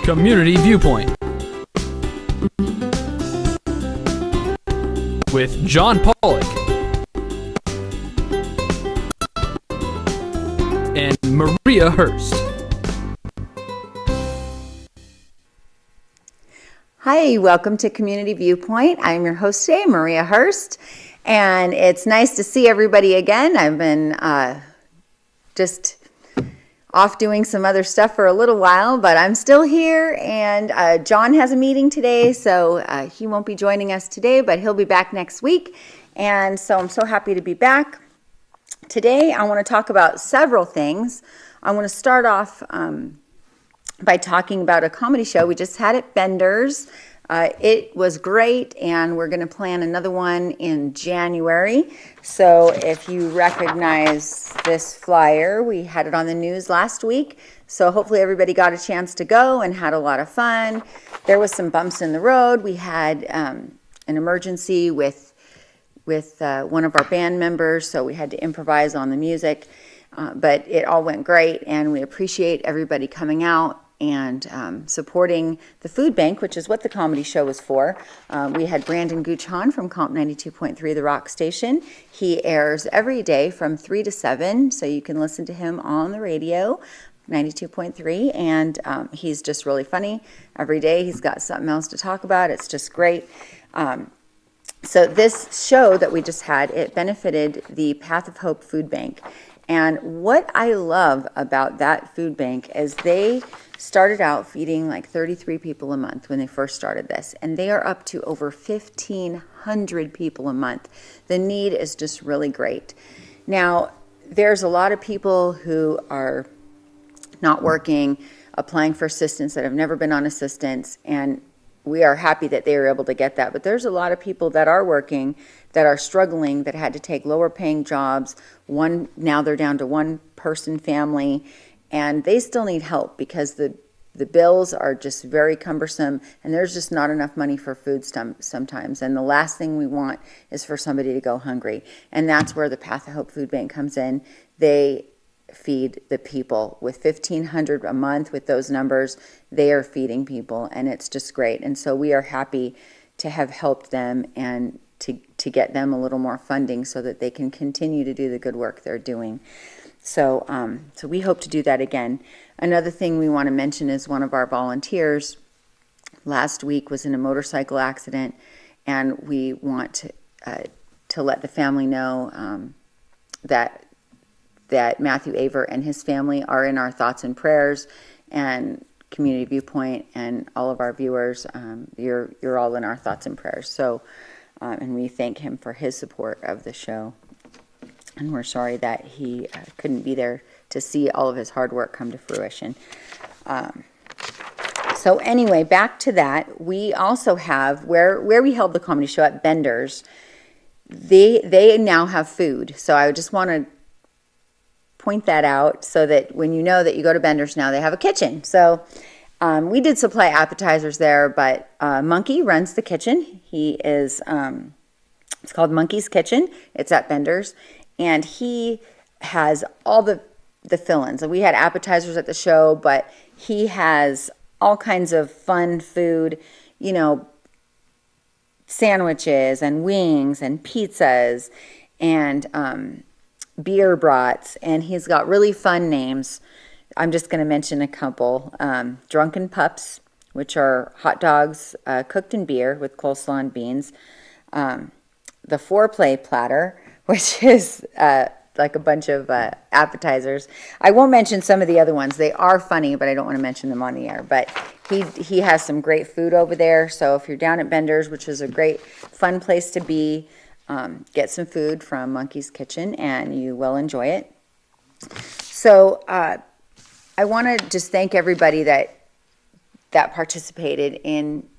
Community Viewpoint with John Pollock and Maria Hurst. Hi, welcome to Community Viewpoint. I'm your host today, Maria Hurst, and it's nice to see everybody again. I've been just off doing some other stuff for a little while, but I'm still here, and John has a meeting today, so he won't be joining us today, but he'll be back next week, and so I'm so happy to be back. Today, I want to talk about several things. I want to start off by talking about a comedy show we just had at Bender's. It was great, and we're going to plan another one in January. So if you recognize this flyer, we had it on the news last week. So hopefully everybody got a chance to go and had a lot of fun. There was some bumps in the road. We had an emergency with one of our band members, so we had to improvise on the music. But it all went great, and we appreciate everybody coming out and supporting the food bank, which is what the comedy show was for. We had Brandon Guchon from Comp 92.3, the rock station. He airs every day from 3 to 7, so you can listen to him on the radio, 92.3, and he's just really funny. Every day he's got something else to talk about. It's just great. So this show that we just had, it benefited the Path of Hope Food Bank. And what I love about that food bank is they started out feeding like 33 people a month when they first started this, and they are up to over 1,500 people a month. The need is just really great. Now, there's a lot of people who are not working, applying for assistance that have never been on assistance, and we are happy that they were able to get that. But there's a lot of people that are working, that are struggling, that had to take lower paying jobs. Now they're down to one person family, and they still need help because the bills are just very cumbersome, and there's just not enough money for food sometimes. And the last thing we want is for somebody to go hungry. And that's where the Path of Hope Food Bank comes in. They feed the people. With 1,500 a month, with those numbers, they are feeding people, and it's just great. And so we are happy to have helped them and to get them a little more funding so that they can continue to do the good work they're doing. So we hope to do that again. Another thing we want to mention is one of our volunteers last week was in a motorcycle accident, and we want to let the family know that Matthew Aver and his family are in our thoughts and prayers, and Community Viewpoint and all of our viewers, you're all in our thoughts and prayers. So, and we thank him for his support of the show. And we're sorry that he couldn't be there to see all of his hard work come to fruition. So anyway, back to that. We also have, where we held the comedy show at Bender's, they now have food. So I just want to point that out so that when you know that you go to Bender's now, they have a kitchen. So we did supply appetizers there, but Monkey runs the kitchen. He is, it's called Monkey's Kitchen. It's at Bender's. And he has all the fill-ins. We had appetizers at the show, but he has all kinds of fun food, sandwiches and wings and pizzas and beer brats. And he's got really fun names. I'm just going to mention a couple. Drunken Pups, which are hot dogs cooked in beer with coleslaw and beans. The Foreplay Platter, which is like a bunch of appetizers. I won't mention some of the other ones. They are funny, but I don't want to mention them on the air. But he has some great food over there. So if you're down at Bender's, which is a great, fun place to be, get some food from Monkey's Kitchen, and you will enjoy it. So I want to just thank everybody that participated in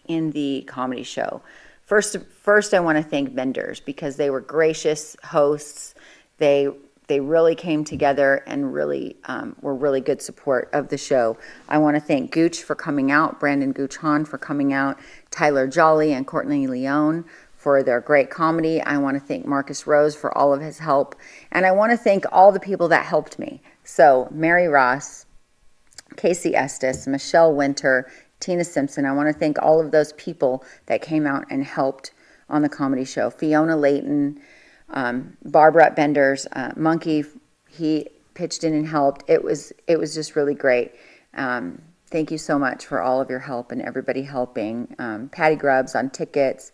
the comedy show. First, I want to thank Bender's because they were gracious hosts. They really came together and really were really good support of the show. I want to thank Gooch for coming out, Brandon Guchon for coming out, Tyler Jolly and Courtney Leone for their great comedy. I want to thank Marcus Rose for all of his help. And I want to thank all the people that helped me. So Mary Ross, Casey Estes, Michelle Winter, Tina Simpson. I want to thank all of those people that came out and helped on the comedy show. Fiona Layton, Barbara Benders, Monkey, he pitched in and helped. It was just really great. Thank you so much for all of your help and everybody helping. Patty Grubbs on tickets,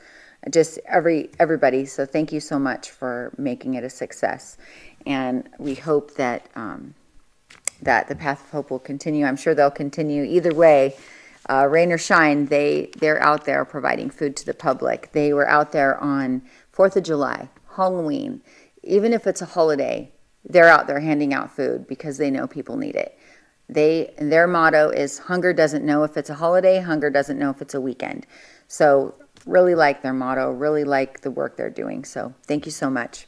just everybody. So thank you so much for making it a success. And we hope that that the Path of Hope will continue. I'm sure they'll continue either way. Rain or shine, they're out there providing food to the public. They were out there on 4th of July, Halloween. Even if it's a holiday, they're out there handing out food because they know people need it. Their motto is hunger doesn't know if it's a holiday, hunger doesn't know if it's a weekend. So really like their motto, really like the work they're doing. So thank you so much.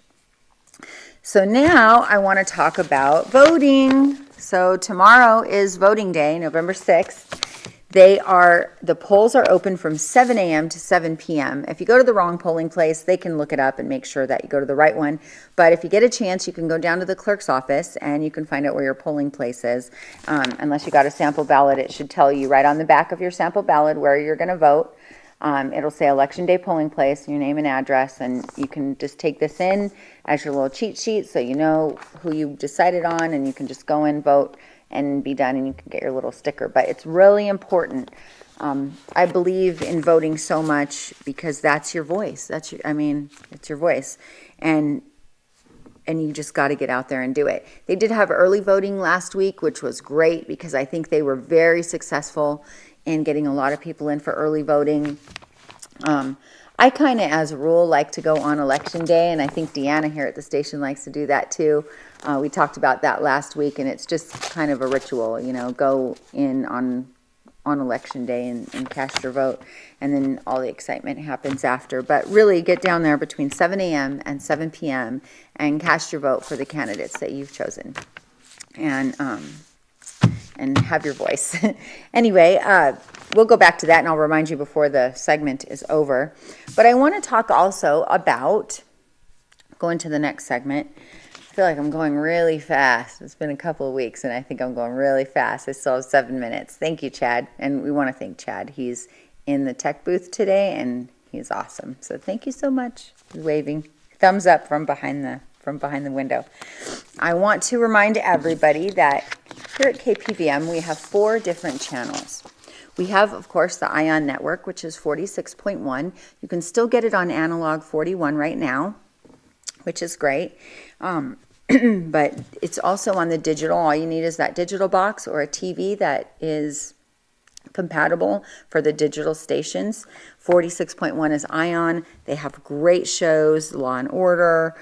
So now I want to talk about voting. So tomorrow is voting day, November 6th. The polls are open from 7 a.m. to 7 p.m. If you go to the wrong polling place, they can look it up and make sure that you go to the right one. But if you get a chance, you can go down to the clerk's office and you can find out where your polling place is. Unless you got a sample ballot, it should tell you right on the back of your sample ballot where you're going to vote. It'll say Election Day polling place, your name and address, and you can just take this in as your little cheat sheet so you know who you decided on, and you can just go in, vote, and be done, and you can get your little sticker. But it's really important. I believe in voting so much because that's your voice. It's your voice. And you just got to get out there and do it. They did have early voting last week, which was great because I think they were very successful in getting a lot of people in for early voting. I kind of, as a rule, like to go on election day, and I think Deanna here at the station likes to do that too. We talked about that last week, and it's just kind of a ritual, go in on election day and cast your vote, and then all the excitement happens after. But really get down there between 7 a.m. and 7 p.m. and cast your vote for the candidates that you've chosen. And have your voice. Anyway, we'll go back to that, and I'll remind you before the segment is over. But I want to talk also about, going to the next segment, I feel like I'm going really fast. It's been a couple of weeks, and I think I'm going really fast. I still have 7 minutes. Thank you, Chad. And we want to thank Chad. He's in the tech booth today, and he's awesome. So thank you so much. He's waving. Thumbs up from behind the window. I want to remind everybody that here at KPVM, we have 4 different channels. We have, of course, the ION network, which is 46.1. You can still get it on analog 41 right now, which is great. But it's also on the digital. All you need is that digital box or a TV that is compatible for the digital stations. 46.1 is ION. They have great shows, Law and Order.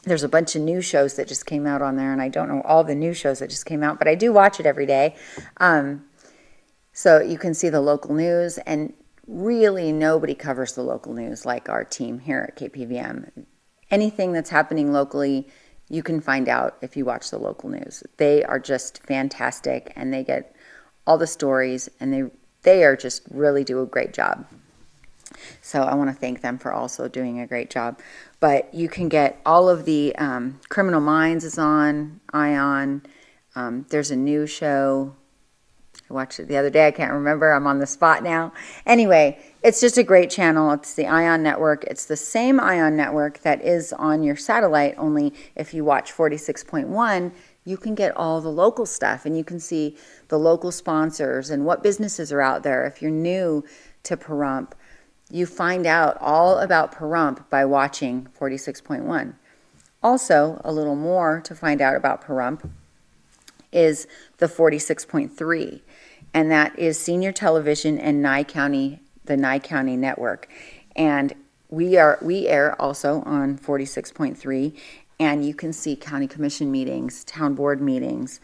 There's a bunch of new shows that just came out on there, and I don't know all the new shows that just came out, but I do watch it every day. So you can see the local news, and really nobody covers the local news like our team here at KPVM. Anything that's happening locally, you can find out if you watch the local news. They are just fantastic, and they get all the stories, and they are just really do a great job. So I want to thank them for also doing a great job. But you can get all of the Criminal Minds is on ION. There's a new show. I watched it the other day. I can't remember. I'm on the spot now. Anyway, it's just a great channel. It's the ION network. It's the same ION network that is on your satellite, only if you watch 46.1, you can get all the local stuff, and you can see the local sponsors and what businesses are out there. If you're new to Pahrump, you find out all about Pahrump by watching 46.1. Also, a little more to find out about Pahrump is the 46.3, and that is senior television and the Nye County network. And we air also on 46.3, and you can see county commission meetings, town board meetings,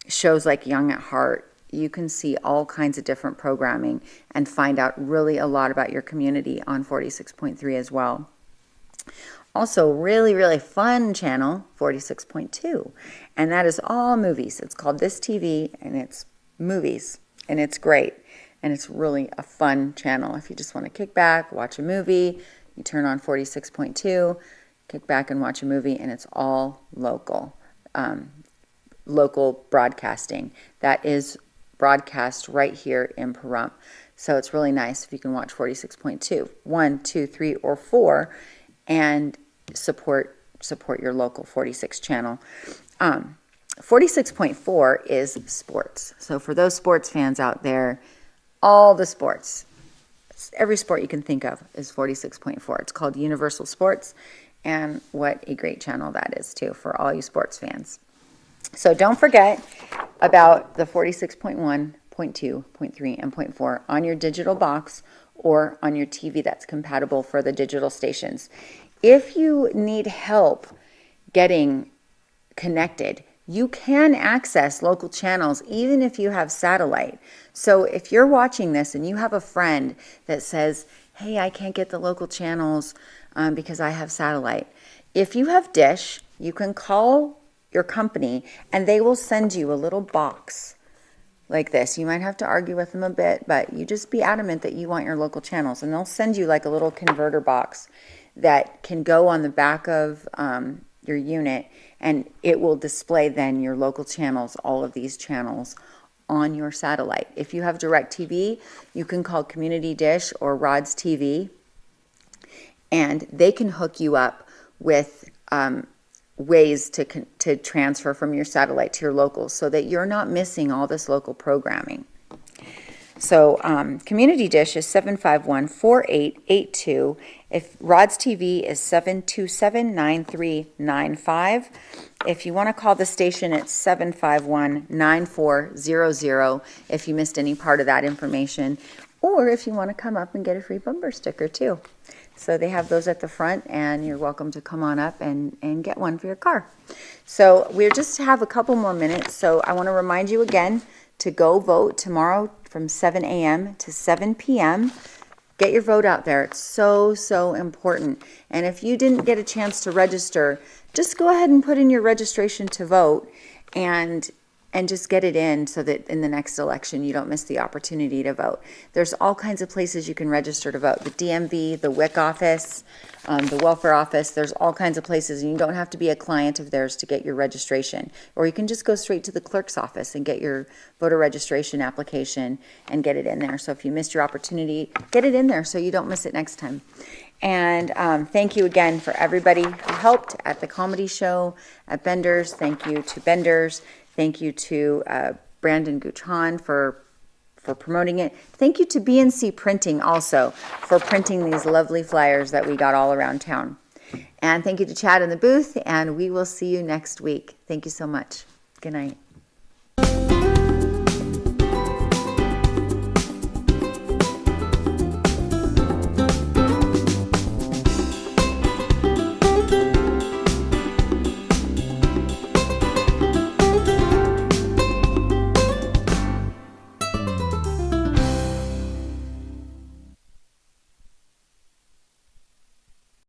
shows like Young at Heart. You can see all kinds of different programming and find out really a lot about your community on 46.3 as well. Also, really, really fun channel, 46.2, and that is all movies. It's called This TV, and it's movies, and it's great, and it's really a fun channel. If you just want to kick back, watch a movie, you turn on 46.2, kick back and watch a movie, and it's all local. local broadcasting that is broadcast right here in Pahrump. So it's really nice if you can watch 46.2, 1, 2, 3, or 4, and support your local 46 channel. 46.4 is sports. So for those sports fans out there, all the sports, every sport you can think of is 46.4. It's called Universal Sports, and what a great channel that is too for all you sports fans. So don't forget about the 46.1, 0.2, 0.3, and 0.4 on your digital box or on your TV that's compatible for the digital stations. If you need help getting connected, you can access local channels even if you have satellite. So if you're watching this and you have a friend that says, hey, I can't get the local channels because I have satellite. If you have Dish, you can call your company and they will send you a little box like this. You might have to argue with them a bit, but you just be adamant that you want your local channels, and they'll send you like a little converter box that can go on the back of your unit, and it will display then your local channels, all of these channels on your satellite. If you have DirecTV, you can call Community Dish or Rod's TV, and they can hook you up with ways to transfer from your satellite to your local so that you're not missing all this local programming. So Community Dish is 751-4882. If Rod's TV is 727-9395. If you want to call the station, it's 751-9400 if you missed any part of that information. Or if you want to come up and get a free bumper sticker too. So they have those at the front, and you're welcome to come on up and get one for your car. So we just have a couple more minutes. So I want to remind you again to go vote tomorrow from 7 a.m. to 7 p.m. Get your vote out there. It's so, so important. And if you didn't get a chance to register, just go ahead and put in your registration to vote and just get it in so that in the next election you don't miss the opportunity to vote. There's all kinds of places you can register to vote. The DMV, the WIC office, the welfare office, there's all kinds of places, and you don't have to be a client of theirs to get your registration. Or you can just go straight to the clerk's office and get your voter registration application and get it in there. So if you missed your opportunity, get it in there so you don't miss it next time. And thank you again for everybody who helped at the comedy show at Bender's. Thank you to Bender's. Thank you to Brandon Guchan for promoting it. Thank you to BNC Printing also for printing these lovely flyers that we got all around town. And thank you to Chad in the booth, and we will see you next week. Thank you so much. Good night.